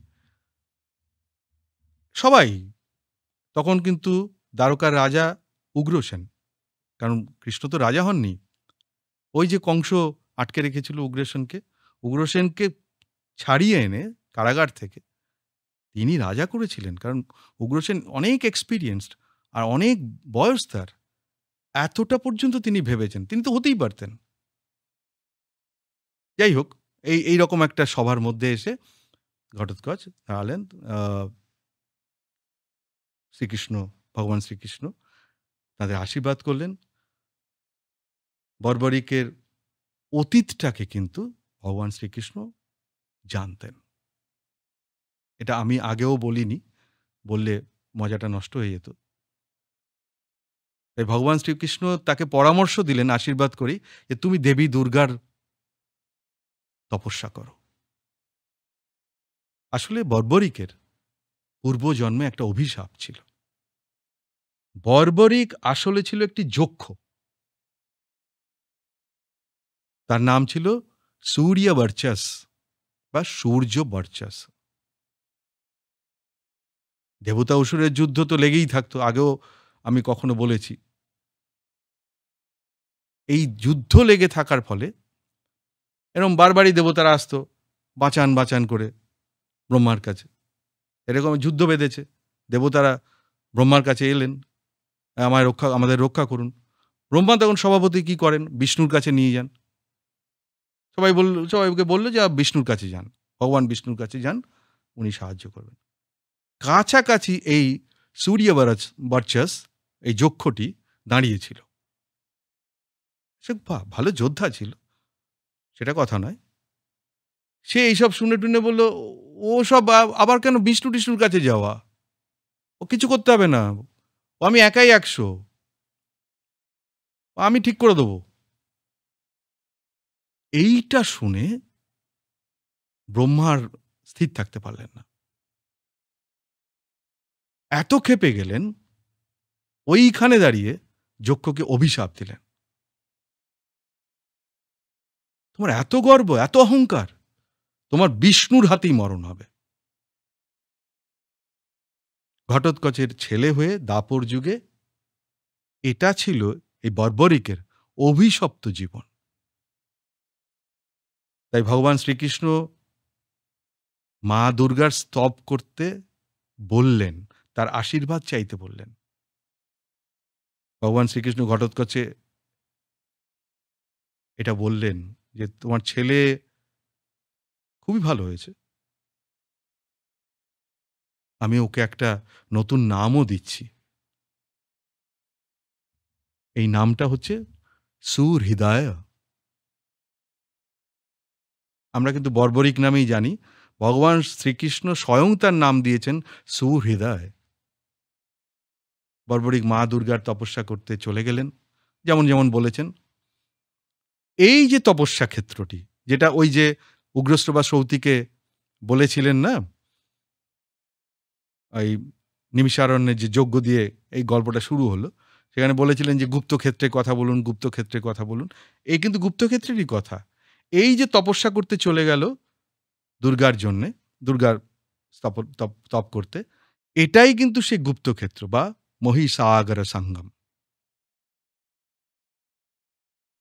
সবাই। তখন কিন্তু দ্বারকার রাজা উগ্রসেন, কারণ কৃষ্ণ তো রাজা হননি। ওই যে কংস আটকে রেখেছিল উগ্রসেনকে, উগ্রসেনকে ছাড়িয়ে এনে কারাগার থেকে তিনি রাজা করেছিলেন, কারণ উগ্রসেন অনেক এক্সপিরিয়েন্সড আর অনেক বয়স তার। এতটা পর্যন্ত তিনি ভেবেছেন, তিনি তো হতেই পারতেন। যাই হোক, এই রকম একটা সভার মধ্যে এসে ঘটোৎকচ দাঁড়ালেন। শ্রীকৃষ্ণ, ভগবান শ্রীকৃষ্ণ তাদের আশীর্বাদ করলেন। বর্বরিকের অতীতটাকে কিন্তু ভগবান শ্রীকৃষ্ণ জানতেন। এটা আমি আগেও বলিনি, বললে মজাটা নষ্ট হয়ে যেত। তাই ভগবান শ্রীকৃষ্ণ তাকে পরামর্শ দিলেন আশীর্বাদ করি, যে তুমি দেবী দুর্গার তপস্যা করো। আসলে বর্বরিকের পূর্বজন্মে একটা অভিশাপ ছিল। বর্বরিক আসলে ছিল একটি যক্ষ। তার নাম ছিল সূর্যবর্চস বা সূর্য বর্চস। দেবতা অসুরের যুদ্ধ তো লেগেই থাকতো, আগেও আমি কখনো বলেছি। এই যুদ্ধ লেগে থাকার ফলে এরকম বারবারই দেবতারা আসতো বাঁচান বাঁচান করে ব্রহ্মার কাছে। এরকম যুদ্ধ বেঁধেছে, দেবতারা ব্রহ্মার কাছে এলেন, আমাদের রক্ষা করুন। ব্রহ্মা তখন স্বভাবতই কি করেন, বিষ্ণুর কাছে নিয়ে যান। সবাইকে বললো যে বিষ্ণুর কাছে যান, ভগবান বিষ্ণুর কাছে যান, উনি সাহায্য করবেন। কাছাকাছি এই সূর্যবর্চস, এই যক্ষটি দাঁড়িয়েছিল। সে ভালো যোদ্ধা ছিল, সেটা কথা নয়। সে এইসব শুনে টুনে বলল, ও সব আবার কেন বিষ্ণু টিষ্ণুর কাছে যাওয়া, ও কিছু করতে হবে না, ও আমি একাই ১০০, আমি ঠিক করে দেবো। এইটা শুনে ব্রহ্মার স্থির থাকতে পারলেন না, এত ক্ষেপে গেলেন, ওইখানে দাঁড়িয়ে যক্ষকে অভিশাপ দিলেন। তোমার এত গর্ব, এত অহংকার, তোমার বিষ্ণুর হাতেই মরণ হবে। ঘটোৎকচের ছেলে হয়ে দাপর যুগে এটা ছিল এই বর্বরিকের অভিশপ্ত জীবন। তাই ভগবান শ্রীকৃষ্ণ মা দুর্গার স্তব করতে বললেন, তার আশীর্বাদ চাইতে বললেন। ভগবান শ্রীকৃষ্ণ ঘটোৎকচে এটা বললেন যে তোমার ছেলে খুবই ভালো হয়েছে, আমি ওকে একটা নতুন নামও দিচ্ছি। এই নামটা হচ্ছে সুহৃদয়। আমরা কিন্তু বর্বরিক নামেই জানি। ভগবান শ্রীকৃষ্ণ স্বয়ং তার নাম দিয়েছেন সুহৃদয়। বর্বরিক মা দুর্গার তপস্যা করতে চলে গেলেন, যেমন যেমন বলেছেন। এই যে তপস্যা ক্ষেত্রটি, যেটা ওই যে উগ্রশ্রবা সৌতিকে বলেছিলেন না, এই নিমিষারণ্যের যে যজ্ঞ দিয়ে এই গল্পটা শুরু হলো, সেখানে বলেছিলেন যে গুপ্তক্ষেত্রের কথা বলুন, গুপ্তক্ষেত্রের কথা বলুন। এই কিন্তু গুপ্তক্ষেত্রেরই কথা। এই যে তপস্যা করতে চলে গেল দুর্গার জন্যে, দুর্গার তপ করতে, এটাই কিন্তু সেই গুপ্তক্ষেত্র বা মহিষাগর সঙ্গম,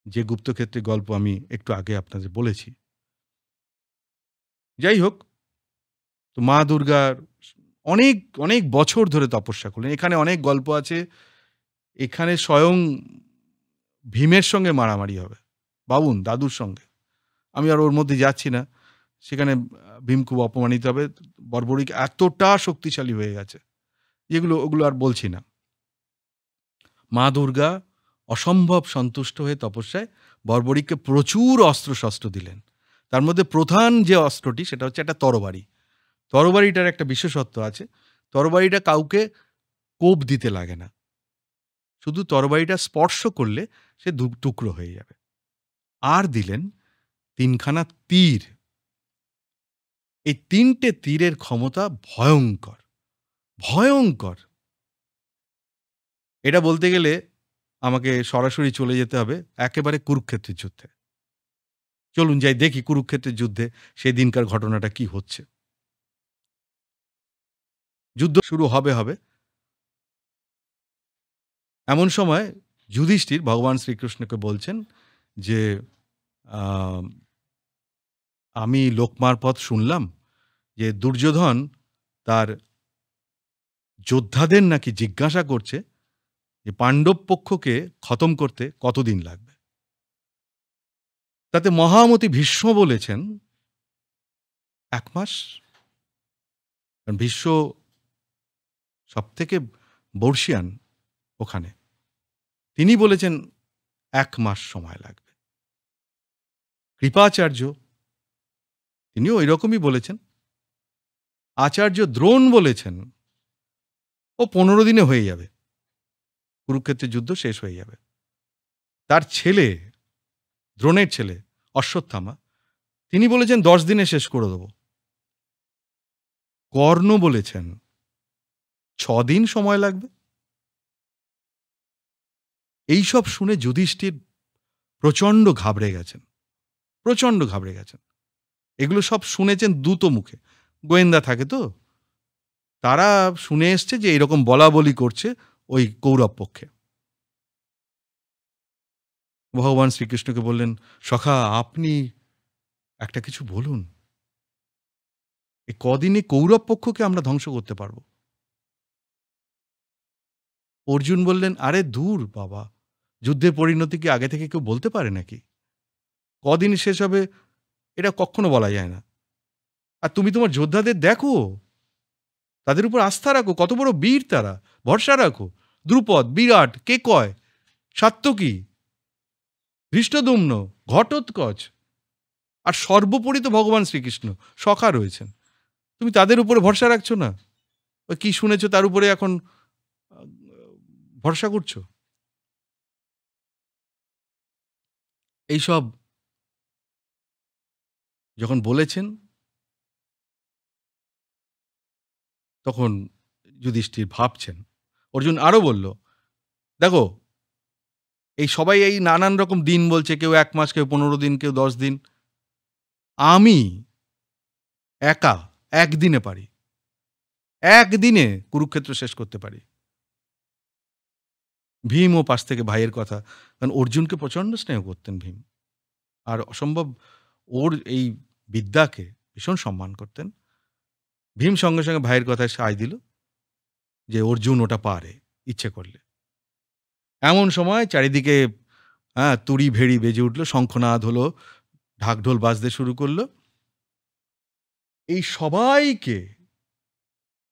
যে গুপ্তক্ষেত্রের গল্প আমি একটু আগে আপনাদের বলেছি। যাই হোক, তো মা দুর্গার অনেক অনেক বছর ধরে তপস্যা করলেন। এখানে অনেক গল্প আছে। এখানে স্বয়ং ভীমের সঙ্গে মারামারি হবে, বাবুন দাদুর সঙ্গে। আমি আর ওর মধ্যে যাচ্ছি না। সেখানে ভীম খুব অপমানিত হবে। বর্বরিক এতটা শক্তিশালী হয়ে গেছে, যেগুলো ওগুলো আর বলছি না। মা দুর্গা অসম্ভব সন্তুষ্ট হয়ে তপস্যায় বর্বরিককে প্রচুর অস্ত্রশস্ত্র দিলেন। তার মধ্যে প্রধান যে অস্ত্রটি, সেটা হচ্ছে একটা তরবারি। তরবারিটার একটা বিশেষত্ব আছে। তরবারিটা কাউকে কোপ দিতে লাগে না, শুধু তরবারিটা স্পর্শ করলে সে টুকরো হয়ে যাবে। আর দিলেন 3খানা তীর। এই 3টে তীরের ক্ষমতা ভয়ঙ্কর, ভয়ঙ্কর। এটা বলতে গেলে আমাকে সরাসরি চলে যেতে হবে একেবারে কুরুক্ষেত্রের যুদ্ধে। চলুন যাই দেখি কুরুক্ষেত্রের যুদ্ধে সেদিনকার ঘটনাটা কি হচ্ছে। যুদ্ধ শুরু হবে হবে এমন সময় যুধিষ্ঠির ভগবান শ্রীকৃষ্ণকে বলছেন যে আমি লোকমারপথ শুনলাম যে দুর্যোধন তার যোদ্ধাদের নাকি জিজ্ঞাসা করছে যে পাণ্ডব পক্ষকে খতম করতে কতদিন লাগবে। তাতে মহামতি ভীষ্ম বলেছেন 1 মাস। কারণ ভীষ্ম সব থেকে বর্ষিয়ান ওখানে, তিনি বলেছেন 1 মাস সময় লাগবে। কৃপাচার্য তিনিও এরকমই বলেছেন। আচার্য দ্রোণ বলেছেন ও 15 দিনে হয়ে যাবে, কুরুক্ষেত্রের যুদ্ধ শেষ হয়ে যাবে। তার ছেলে, দ্রোণের ছেলে অশ্বত্থামা, তিনি বলেছেন 10 দিনে শেষ করে দেব। কর্ণ বলেছেন 6 দিন সময় লাগবে। এইসব শুনে যুধিষ্ঠির প্রচণ্ড ঘাবড়ে গেছেন, প্রচণ্ড ঘাবড়ে গেছেন। এগুলো সব শুনেছেন দূত মুখে, গোয়েন্দা থাকে তো, তারা শুনে এসছে যে এরকম বলা বলি করছে ওই কৌরব পক্ষে। ভগবান শ্রীকৃষ্ণকে বললেন, সখা আপনি একটা কিছু বলুন, এই কদিনে কৌরব পক্ষকে আমরা ধ্বংস করতে পারবো? অর্জুন বললেন, আরে দূর বাবা, যুদ্ধের পরিণতি কি আগে থেকে কেউ বলতে পারে নাকি? কদিন শেষ হবে এটা কখনো বলা যায় না। আর তুমি তোমার যোদ্ধাদের দেখো, তাদের উপর আস্থা রাখো, কত বড় বীর তারা, ভরসা রাখো। দ্রুপদ, বিরাট, কেকয়, সাত্যকী, ধৃষ্টদ্যুম্ন, ঘটোৎকচ, আর সর্বোপরি তো ভগবান শ্রীকৃষ্ণ সখা রয়েছেন। তুমি তাদের উপরে ভরসা রাখছো না? ওই কি শুনেছো তার উপরে এখন ভরসা করছো? এইসব যখন বলেছেন, তখন যুধিষ্ঠির ভাবছেন। অর্জুন আরো বলল, দেখো এই সবাই এই নানান রকম দিন বলছে, কেউ 1 মাস, কেউ 15 দিন, কেউ 10 দিন। আমি একা 1 দিনে পারি, 1 দিনে কুরুক্ষেত্র শেষ করতে পারি। ভীম ও পাশ থেকে ভাইয়ের কথা, কারণ অর্জুনকে প্রচণ্ড স্নেহ করতেন ভীম, আর অসম্ভব ওর এই বিদ্যাকে ভীষণ সম্মান করতেন। ভীম সঙ্গে সঙ্গে ভাইয়ের কথায় সায় দিল যে অর্জুন ওটা পারে ইচ্ছে করলে। এমন সময় চারিদিকে তুড়ি ভেড়ি বেজে উঠল, শঙ্খনাদ হলো, ঢাকঢোল বাজতে শুরু করলো। এই সবাইকে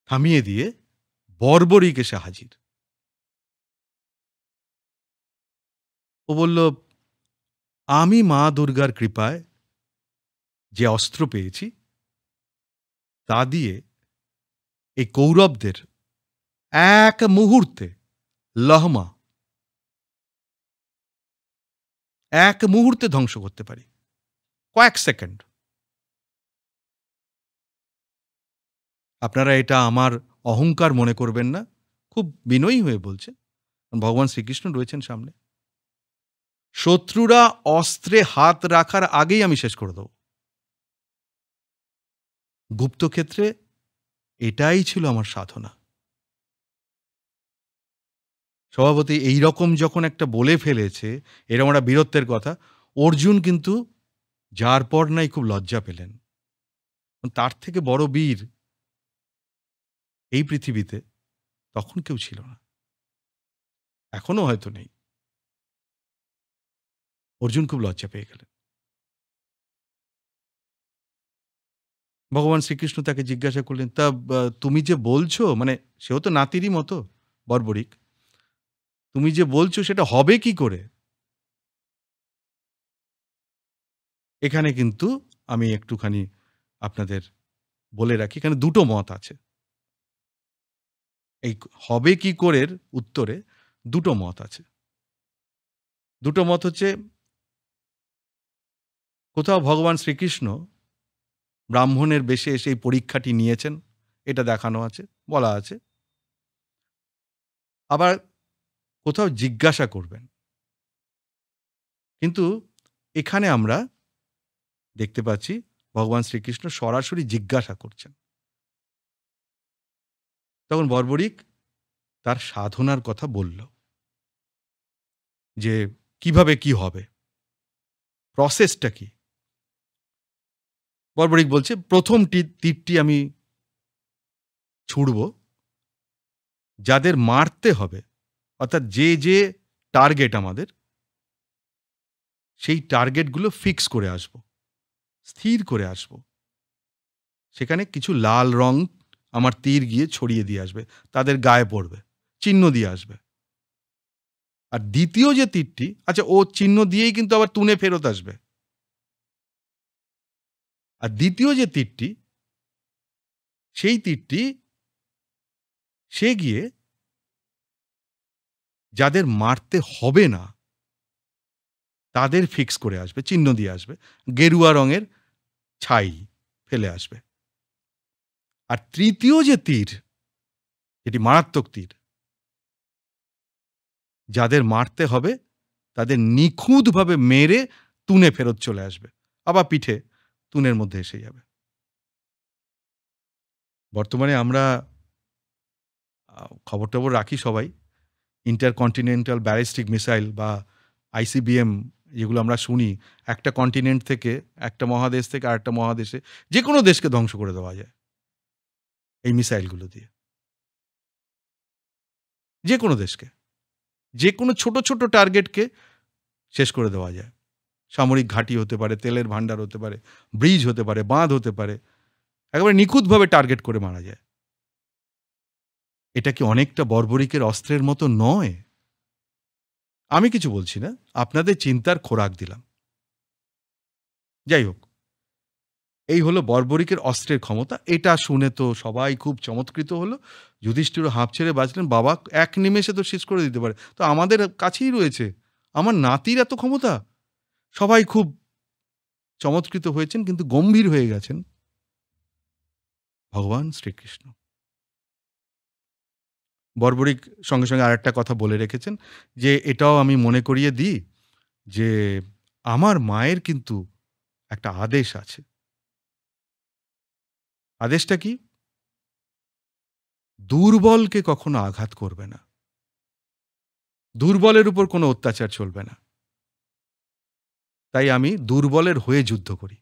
থামিয়ে দিয়ে বর্বরিক এসে হাজির। ও বলল, আমি মা দুর্গার কৃপায় যে অস্ত্র পেয়েছি তা দিয়ে এই কৌরবদের এক মুহূর্তে লহমা, এক মুহূর্তে ধ্বংস করতে পারি, কয়েক সেকেন্ড। আপনারা এটা আমার অহংকার মনে করবেন না, খুব বিনয়ী হয়ে বলছে, ভগবান শ্রীকৃষ্ণ রয়েছেন সামনে। শত্রুরা অস্ত্রে হাত রাখার আগেই আমি শেষ করে দেব। গুপ্তক্ষেত্রে এটাই ছিল আমার সাধনা। সভাপতি এইরকম যখন একটা বলে ফেলেছে, এরকম একটা বীরত্বের কথা, অর্জুন কিন্তু যার পর নাই খুব লজ্জা পেলেন। তার থেকে বড় বীর এই পৃথিবীতে তখন কেউ ছিল না, এখনো হয়তো নেই। অর্জুন খুব লজ্জা পেয়ে গেলেন। ভগবান শ্রীকৃষ্ণ তাকে জিজ্ঞাসা করলেন, তা তুমি যে বলছো, মানে সেও তো নাতিরই মতো বর্বরিক, তুমি যে বলছো সেটা হবে কি করে? এখানে কিন্তু আমি একটুখানি আপনাদের বলে রাখি, এখানে দুটো মত আছে। এই হবে কি করে উত্তরে দুটো মত আছে। দুটো মত হচ্ছে, কোথাও ভগবান শ্রীকৃষ্ণ ব্রাহ্মণের বেশে এসে এই পরীক্ষাটি নিয়েছেন, এটা দেখানো আছে, বলা আছে। আবার কোথাও জিজ্ঞাসা করবেন। কিন্তু এখানে আমরা দেখতে পাচ্ছি ভগবান শ্রীকৃষ্ণ সরাসরি জিজ্ঞাসা করছেন। তখন বর্বরিক তার সাধনার কথা বলল, যে কিভাবে কি হবে, প্রসেসটা কি। বর্বরিক বলছে, প্রথম তীরটি আমি ছুড়ব, যাদের মারতে হবে, অর্থাৎ যে যে টার্গেট আমাদের, সেই টার্গেটগুলো ফিক্স করে আসব, স্থির করে আসব। সেখানে কিছু লাল রং আমার তীর গিয়ে ছড়িয়ে দিয়ে আসবে, তাদের গায়ে পড়বে, চিহ্ন দিয়ে আসবে। আর দ্বিতীয় যে তীরটি, আচ্ছা ও চিহ্ন দিয়েই কিন্তু আবার তুনে ফেরত আসবে। আর দ্বিতীয় যে তীরটি, সেই তীরটি সে গিয়ে যাদের মারতে হবে না তাদের ফিক্স করে আসবে, চিহ্ন দিয়ে আসবে, গেরুয়া রঙের ছাই ফেলে আসবে। আর তৃতীয় যে তীর, এটি মারাত্মক তীর, যাদের মারতে হবে তাদের নিখুঁতভাবে মেরে তুনে ফেরত চলে আসবে, আবার পিঠে তুনের মধ্যে এসে যাবে। বর্তমানে আমরা খবর টবর রাখি সবাই, ইন্টারকন্টিনেন্টাল ব্যালিস্টিক মিসাইল বা আইসিবিএম, যেগুলো আমরা শুনি, একটা কন্টিনেন্ট থেকে, একটা মহাদেশ থেকে আরেকটা মহাদেশে যে কোনো দেশকে ধ্বংস করে দেওয়া যায় এই মিসাইলগুলো দিয়ে। যে কোনো দেশকে, যে কোনো ছোট ছোট টার্গেটকে শেষ করে দেওয়া যায়। সামরিক ঘাঁটি হতে পারে, তেলের ভান্ডার হতে পারে, ব্রিজ হতে পারে, বাঁধ হতে পারে, একেবারে নিখুঁতভাবে টার্গেট করে মারা যায়। এটা কি অনেকটা বর্বরিকের অস্ত্রের মতো নয়? আমি কিছু বলছি না, আপনাদের চিন্তার খোরাক দিলাম। যাই হোক, এই হলো বর্বরিকের অস্ত্রের ক্ষমতা। এটা শুনে তো সবাই খুব চমৎকৃত হলো। যুধিষ্ঠিরও হাঁপ ছেড়ে বাঁচলেন, বাবা এক নিমেষে তো শেষ করে দিতে পারে, তো আমাদের কাছেই রয়েছে, আমার নাতির এত ক্ষমতা। সবাই খুব চমৎকৃত হয়েছেন, কিন্তু গম্ভীর হয়ে গেছেন ভগবান শ্রীকৃষ্ণ। বর্বরিক সঙ্গে সঙ্গে আরেকটা কথা বলে রেখেছেন, যে এটাও আমি মনে করিয়ে দিই, যে আমার মায়ের কিন্তু একটা আদেশ আছে। আদেশটা কি? দুর্বলকে কখনো আঘাত করবে না, দুর্বলের উপর কোনো অত্যাচার চলবে না। তাই আমি দুর্বলের হয়ে যুদ্ধ করি।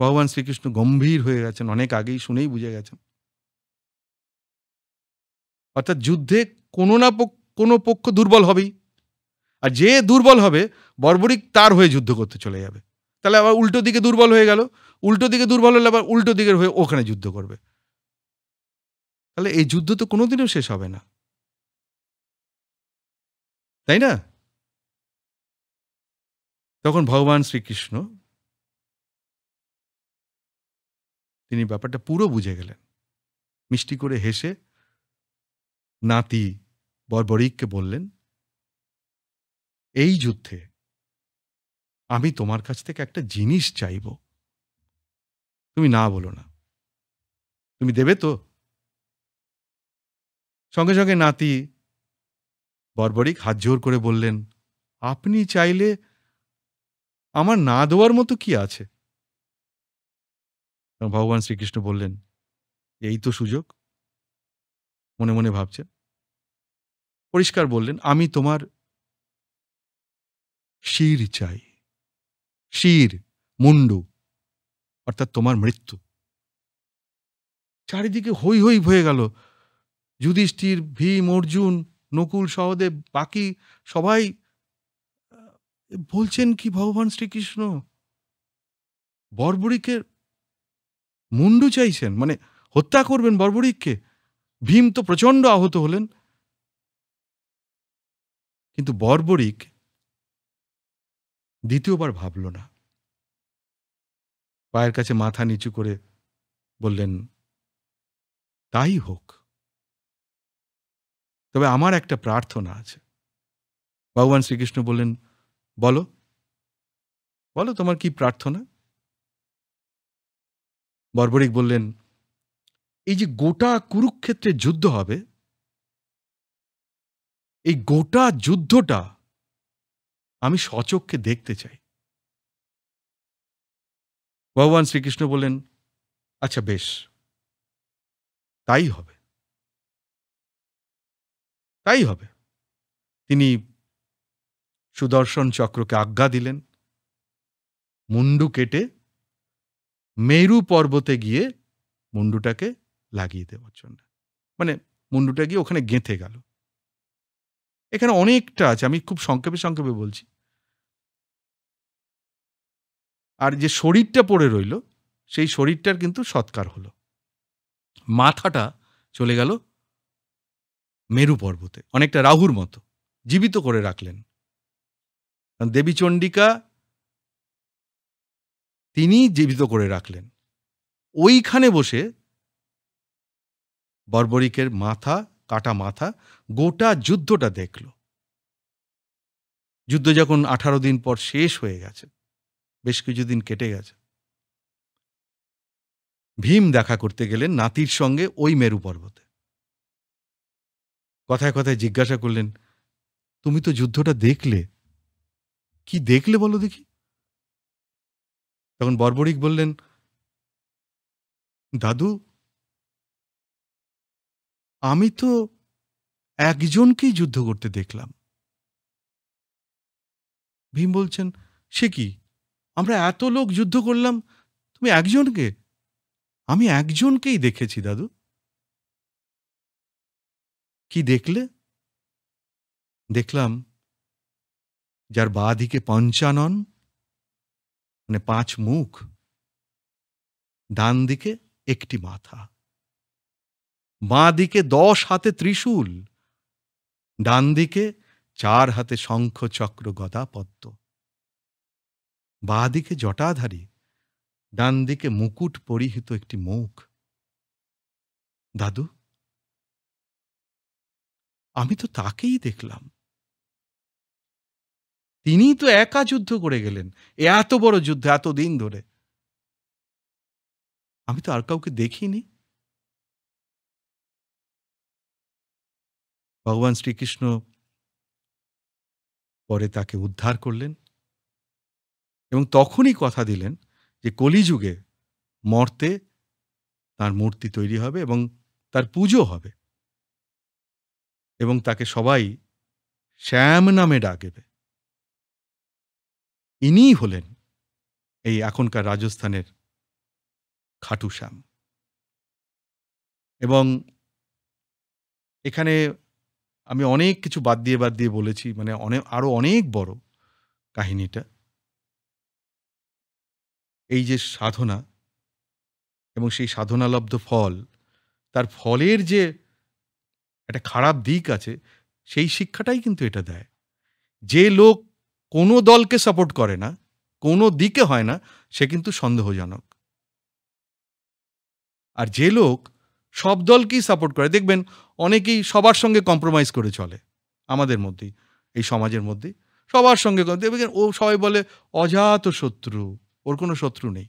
ভগবান শ্রীকৃষ্ণ গম্ভীর হয়ে গেছেন, অনেক আগেই শুনেই বুঝে গেছেন। অর্থাৎ যুদ্ধে কোনো না কোনো পক্ষ দুর্বল হবেই, আর যে দুর্বল হবে বর্বরিক তার হয়ে যুদ্ধ করতে চলে যাবে। তাহলে আবার উল্টো দিকে দুর্বল হয়ে গেল, উল্টো দিকে দুর্বল হলে আবার উল্টো দিকের হয়ে ওখানে যুদ্ধ করবে। তাহলে এই যুদ্ধ তো কোনোদিনও শেষ হবে না, তাই না? তখন ভগবান শ্রীকৃষ্ণ তিনি ব্যাপারটা পুরো বুঝে গেলেন। মিষ্টি করে হেসে নাতি বর্বরিককে বললেন, এই যুদ্ধে আমি তোমার কাছ থেকে একটা জিনিস চাইব, তুমি না বলো না, তুমি দেবে তো? সঙ্গে সঙ্গে নাতি বর্বরিক হাত জোর করে বললেন, আপনি চাইলে আমার না দেওয়ার মতো কি আছে? ভগবান শ্রীকৃষ্ণ বললেন, এই তো সুযোগ। মনে মনে ভাবছেন, পরিষ্কার বললেন, আমি তোমার শির চাই, শির, মুন্ডু, অর্থাৎ তোমার মৃত্যু। চারিদিকে হৈ হৈ হয়ে গেল। যুধিষ্ঠির, ভীম, অর্জুন, নকুল, সহদেব, বাকি সবাই বলছেন কি ভগবান শ্রীকৃষ্ণ বর্বরিকের মুন্ডু চাইছেন, মানে হত্যা করবেন বর্বরিককে। ভীম তো প্রচণ্ড আহত হলেন। কিন্তু বর্বরিক দ্বিতীয়বার ভাবল না। পায়ের কাছে মাথা নিচু করে বললেন, তাই হোক, তবে আমার একটা প্রার্থনা আছে। ভগবান শ্রীকৃষ্ণ বললেন, বলো, বলো তোমার কি প্রার্থনা? বর্বরিক বললেন, এই যে গোটা কুরুক্ষেত্রের যুদ্ধ হবে, এই গোটা যুদ্ধটা আমি স্বচক্ষে দেখতে চাই। ভগবান শ্রীকৃষ্ণ বললেন, আচ্ছা বেশ, তাই হবে, তাই হবে। তিনি সুদর্শন চক্রকে আজ্ঞা দিলেন, মুন্ডু কেটে মেরু পর্বতে গিয়ে মুন্ডুটাকে লাগিয়ে দেওয়ার জন্য। মানে মুন্ডুটা গিয়ে ওখানে গেঁথে গেল। এখানে অনেকটা আছে, আমি খুব সংক্ষেপে সংক্ষেপে বলছি। আর যে শরীরটা পড়ে রইল, সেই শরীরটার কিন্তু সৎকার হলো। মাথাটা চলে গেল মেরু পর্বতে, অনেকটা রাহুর মতো জীবিত করে রাখলেন। দেবী চণ্ডিকা তিনি জীবিত করে রাখলেন। ওইখানে বসে বর্বরিকের মাথা, কাটা মাথা, গোটা যুদ্ধটা দেখল। যুদ্ধ যখন 18 দিন পর শেষ হয়ে গেছে, বেশ কিছুদিন কেটে গেছে, ভীম দেখা করতে গেলেন নাতির সঙ্গে ওই মেরু পর্বতে। কথায় কথায় জিজ্ঞাসা করলেন, তুমি তো যুদ্ধটা দেখলে, কি দেখলে বলো দেখি? তখন বর্বরিক বললেন, দাদু, আমি তো একজনকেই যুদ্ধ করতে দেখলাম। ভীম বলছেন, সে কি, আমরা এত লোক যুদ্ধ করলাম, তুমি একজনকে? আমি একজনকেই দেখেছি দাদু। কি দেখলে? দেখলাম যার বাঁ দিকে পঞ্চানন, মানে 5 মুখ, ডান দিকে একটি মাথা, বাঁ দিকে 10 হাতে ত্রিশূল, ডান দিকে 4 হাতে শঙ্খ, চক্র, গদা, পদ্ম, বাঁ দিকে জটাধারী, ডান দিকে মুকুট পরিহিত একটি মুখ। দাদু, আমি তো তাকেই দেখলাম। তিনিই তো একা যুদ্ধ করে গেলেন, এত বড় যুদ্ধ, এত দিন ধরে। আমি তো আর কাউকে দেখিনি। ভগবান শ্রীকৃষ্ণ পরে তাকে উদ্ধার করলেন এবং তখনই কথা দিলেন যে কলিযুগে মর্তে তার মূর্তি তৈরি হবে এবং তার পুজো হবে এবং তাকে সবাই শ্যাম নামে ডাকবে। ইনিই হলেন এই এখনকার রাজস্থানের খাটু শ্যাম। এবং এখানে আমি অনেক কিছু বাদ দিয়ে বলেছি, মানে আরো অনেক বড় কাহিনীটা। এই যে সাধনা এবং সেই সাধনালব্ধ ফল, তার ফলের যে একটা খারাপ দিক আছে, সেই শিক্ষাটাই কিন্তু এটা দেয়। যে লোক কোনো দলকে সাপোর্ট করে না, কোনো দিকে হয় না, সে কিন্তু সন্দেহজনক। আর যে লোক সব দলকেই সাপোর্ট করে, দেখবেন অনেকেই সবার সঙ্গে কম্প্রোমাইজ করে চলে আমাদের মধ্যেই, এই সমাজের মধ্যেই সবার সঙ্গে দেখবেন ও সবাই বলে অজাত শত্রু, ওর কোনো শত্রু নেই।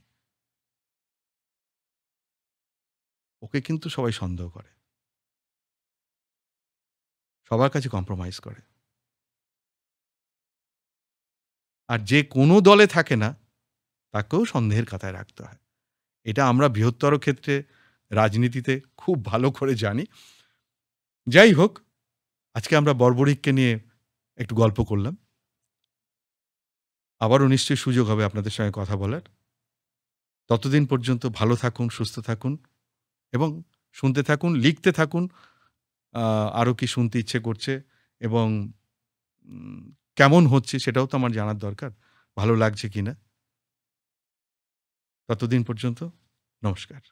ওকে কিন্তু সবাই সন্দেহ করে, সবার কাছে কম্প্রোমাইজ করে। আর যে কোনো দলে থাকে না তাকেও সন্দেহের খাতায় রাখতে হয়। এটা আমরা বৃহত্তর ক্ষেত্রে রাজনীতিতে খুব ভালো করে জানি। যাই হোক, আজকে আমরা বর্বরিককে নিয়ে একটু গল্প করলাম। আবারও নিশ্চয়ই সুযোগ হবে আপনাদের সঙ্গে কথা বলার। ততদিন পর্যন্ত ভালো থাকুন, সুস্থ থাকুন এবং শুনতে থাকুন, লিখতে থাকুন। আরও কি শুনতে ইচ্ছে করছে এবং উম কেমন হচ্ছে সেটাও তো আমার জানার দরকার। ভালো লাগছে কিনা। ততদিন পর্যন্ত নমস্কার।